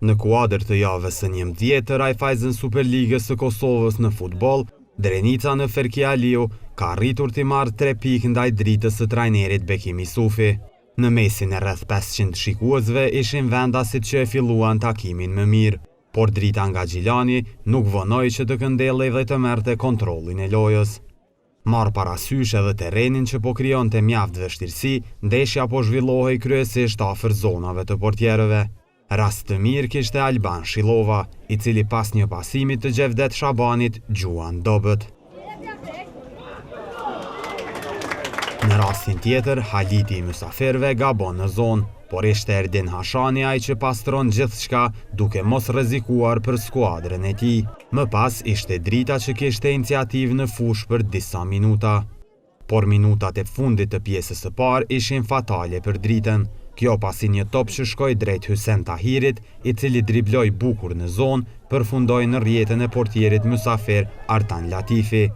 Në kuadër të javës së 11 Raiffeisen Superligës së Kosovës në futboll, Drenica në Ferki Aliu ka arritur të marrë 3 pikë ndaj Dritës së trajnerit Bekim Isufi. Në mesin e rreth 500 shikuesve ishin vendasit që e filluan takimin më mirë, por Drita nga Gjilani nuk vonoi që të këndellej dhe të merrte kontrollin e lojës. Marrë parasysh edhe terrenin që po krijonte mjaft vështirësi, ndeshja po zhvillohej kryesisht afër zonave të portierëve. Rast të mirë kishte Alban Shilova, i cili pas një pasimi të Gjevdet Shabanit gjuan dobët. Në rastin tjetër, Haliti i mysafirëve gabon në zonë, por ishte Erdin Hashani ai që pastron gjithçka duke mos rrezikuar për skuadrën e tij. Më pas ishte Drita që kishte iniciativë në fushë për disa minuta. Por minutat e fundit të pjesës së parë ishin fatale për Dritën. Kjo pasi një top që shkoi drejt Hysen Tahirit, i cili dribloi bukur në zonë, përfundoi në rrjetën e portierit mysafir Artan Latifi.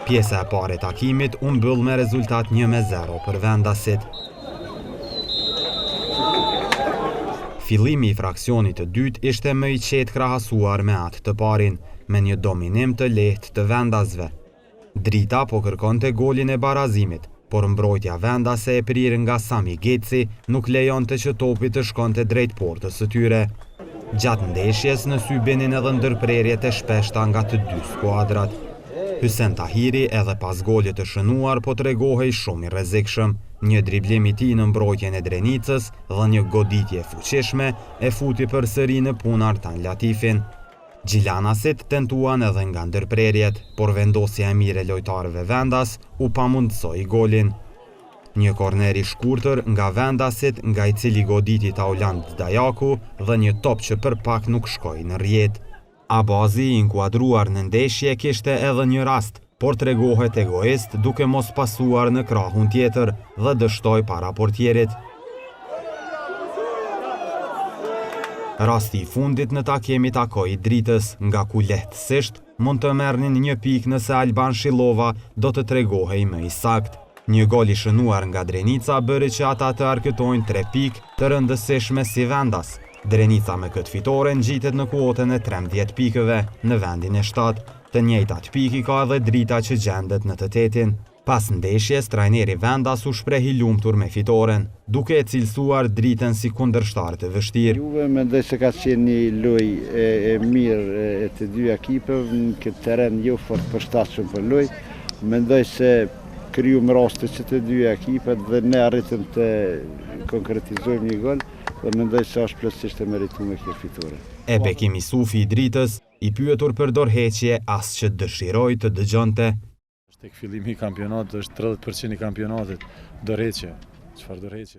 Pjesa e parë e takimit u mbyll me rezultat 1-0 për vendasit. Fillimi i fraksionit të dytë ishte më i qetë krahasuar me atë të parin, me një dominim të lehtë të vendasve. Drita po kërkonte golin e barazimit, por mbrojtja vendase e prirë nga Sami Geci nuk lejonte që topi të shkonte drejt portës së tyre. Gjatë ndeshjes në sy binin edhe ndërprerjet e shpeshta nga të dy skuadrat. Hysen Tahiri edhe pas golit të shënuar po tregohej shumë i rrezikshëm. Një driblim i tij në mbrojtjen e Drenicës dhe një goditje fuqishme e futi përsëri në punë Artan Latifin. Gjilanasit tentuan edhe nga ndërprerjet, por vendosja e mirë e lojtarëve vendas u pamundsoi golin. Një korner i shkurtër nga vendasit, nga i cili goditi Taulant Dajaku dhe një top që për pak nuk shkoi në rrjet. Abazi i inkuadruar në ndeshje kishte edhe një rast, por tregohet egoist duke mos pasuar në krahun tjetër dhe dështoi para portierit. Rasti i fundit në takim i takoi Dritës, nga ku lehtësisht mund të merrnin një pikë nëse Alban Shilova do të tregohej më i saktë. Një gol i shënuar nga Drenica bëri që ata të arkëtojnë 3 pikë të rëndësishme si vendas. Drenica me këtë fitore ngjitet në kuotën e 13 pikëve në vendin e 7. Të njëjtat pikë ka edhe Drita që gjendet në të 8-in. Pas ndeshjes, trajneri vendas u shprehi lumtur me fitoren, duke e cilësuar Dritën si kundërshtar të vështirë. Juve mendoj se ka qenë një lojë e mirë e të dy ekipeve në këtë terren jo fort përshtatshëm për lojë. Mendoj se krijuam raste që të dy ekipet dhe ne arritëm të konkretizojmë një gol. Dhe mendoj se është plotësisht e merituar kjo fitore. E Bekim Isufi i Dritës, i pyetur për dorëheqje as që dëshiroi të dëgjonte. Tek fillimi i kampionatit është 30% i kampionatit dorëheqje. Çfarë dorëheqje?